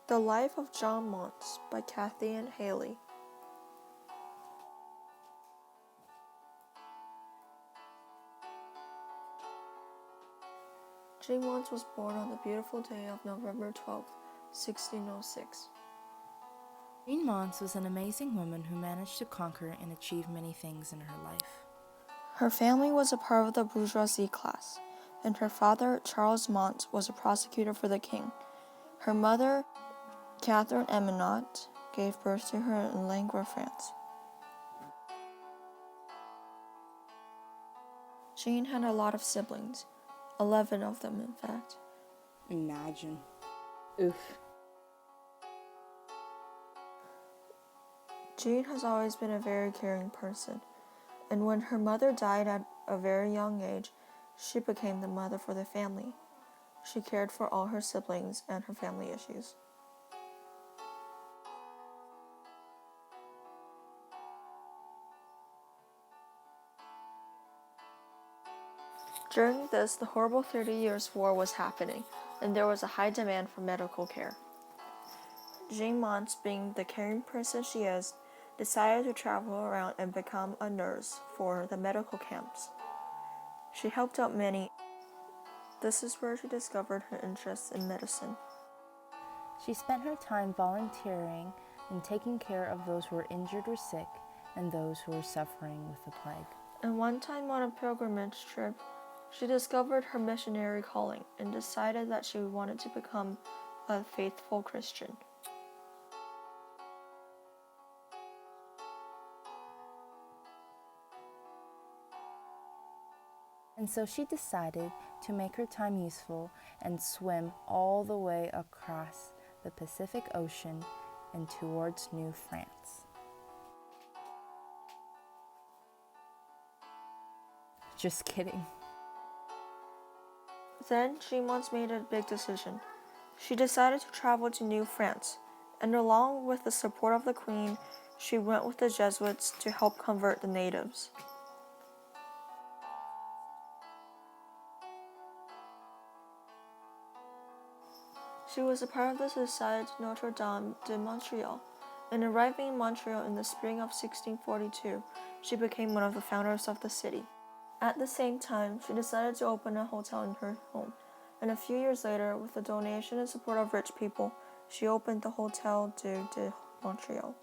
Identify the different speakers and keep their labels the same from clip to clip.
Speaker 1: The Life of John Mance by Kathy and Haley. Jeanne Mance was born on the beautiful day of November 12, 1606.
Speaker 2: Jeanne Mance was an amazing woman who managed to conquer and achieve many things in her life.
Speaker 1: Her family was a part of the bourgeoisie class, and her father, Charles Mance, was a prosecutor for the king. Her mother, Catherine Eminat, gave birth to her in Langres, France. Jeanne had a lot of siblings, 11 of them in fact.
Speaker 2: Imagine. Oof.
Speaker 1: Jeanne has always been a very caring person, and when her mother died at a very young age, she became the mother for the family. She cared for all her siblings and her family issues. During this, the horrible 30 Years' War was happening, and there was a high demand for medical care. Jeanne Mance, being the caring person she is, decided to travel around and become a nurse for the medical camps. She helped out many. This is where she discovered her interest in medicine.
Speaker 2: She spent her time volunteering and taking care of those who were injured or sick and those who were suffering with the plague.
Speaker 1: And one time on a pilgrimage trip, she discovered her missionary calling and decided that she wanted to become a faithful Christian.
Speaker 2: And so she decided to make her time useful and swim all the way across the Pacific Ocean and towards New France. Just kidding.
Speaker 1: Then Jeanne Mance made a big decision. She decided to travel to New France, and along with the support of the Queen, she went with the Jesuits to help convert the natives. She was a part of the Société Notre Dame de Montréal, and arriving in Montreal in the spring of 1642, she became one of the founders of the city. At the same time, she decided to open a hotel in her home, and a few years later, with the donation and support of rich people, she opened the Hotel de Montreal.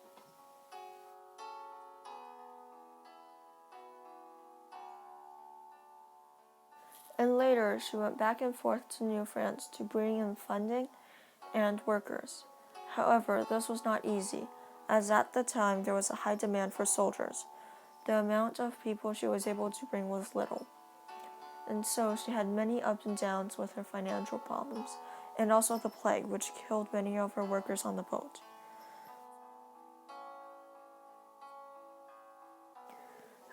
Speaker 1: And later, she went back and forth to New France to bring in funding and workers. However, this was not easy, as at the time there was a high demand for soldiers. The amount of people she was able to bring was little. And so she had many ups and downs with her financial problems, and also the plague, which killed many of her workers on the boat.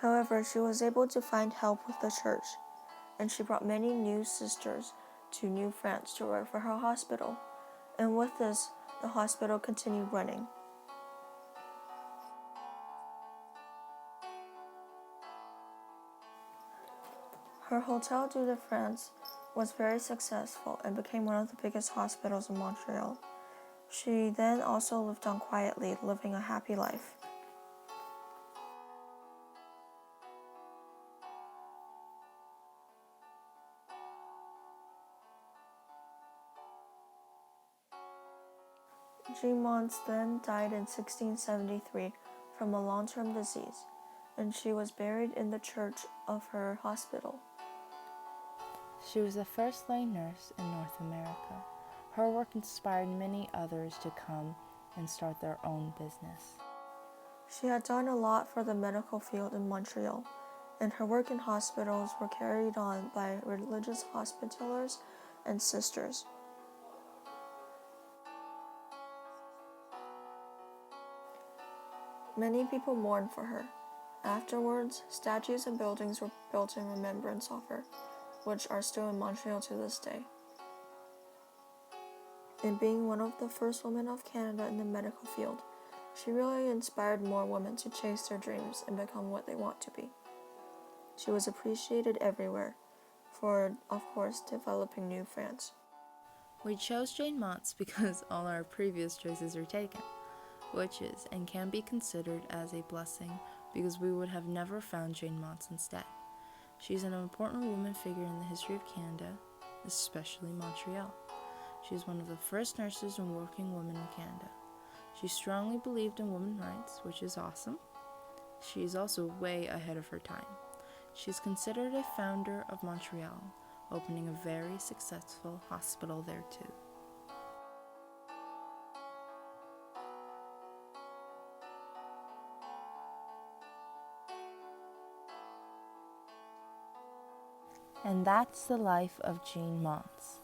Speaker 1: However, she was able to find help with the church, and she brought many new sisters to New France to work for her hospital. And with this, the hospital continued running. Her Hotel de France was very successful and became one of the biggest hospitals in Montreal. She then also lived on quietly, living a happy life. Jeanne Mance then died in 1673 from a long-term disease, and she was buried in the church of her hospital.
Speaker 2: She was the first lay nurse in North America. Her work inspired many others to come and start their own business.
Speaker 1: She had done a lot for the medical field in Montreal, and her work in hospitals were carried on by religious hospitallers and sisters. Many people mourned for her. Afterwards, statues and buildings were built in remembrance of her, which are still in Montreal to this day. And being one of the first women of Canada in the medical field, she really inspired more women to chase their dreams and become what they want to be. She was appreciated everywhere for, of course, developing New France.
Speaker 2: We chose Jeanne Mance because all our previous choices are taken, which is and can be considered as a blessing because we would have never found Jeanne Mance instead. She's an important woman figure in the history of Canada, especially Montreal. She is one of the first nurses and working women in Canada. She strongly believed in women's rights, which is awesome. She is also way ahead of her time. She is considered a founder of Montreal, opening a very successful hospital there too. And that's the life of Jeanne Mance.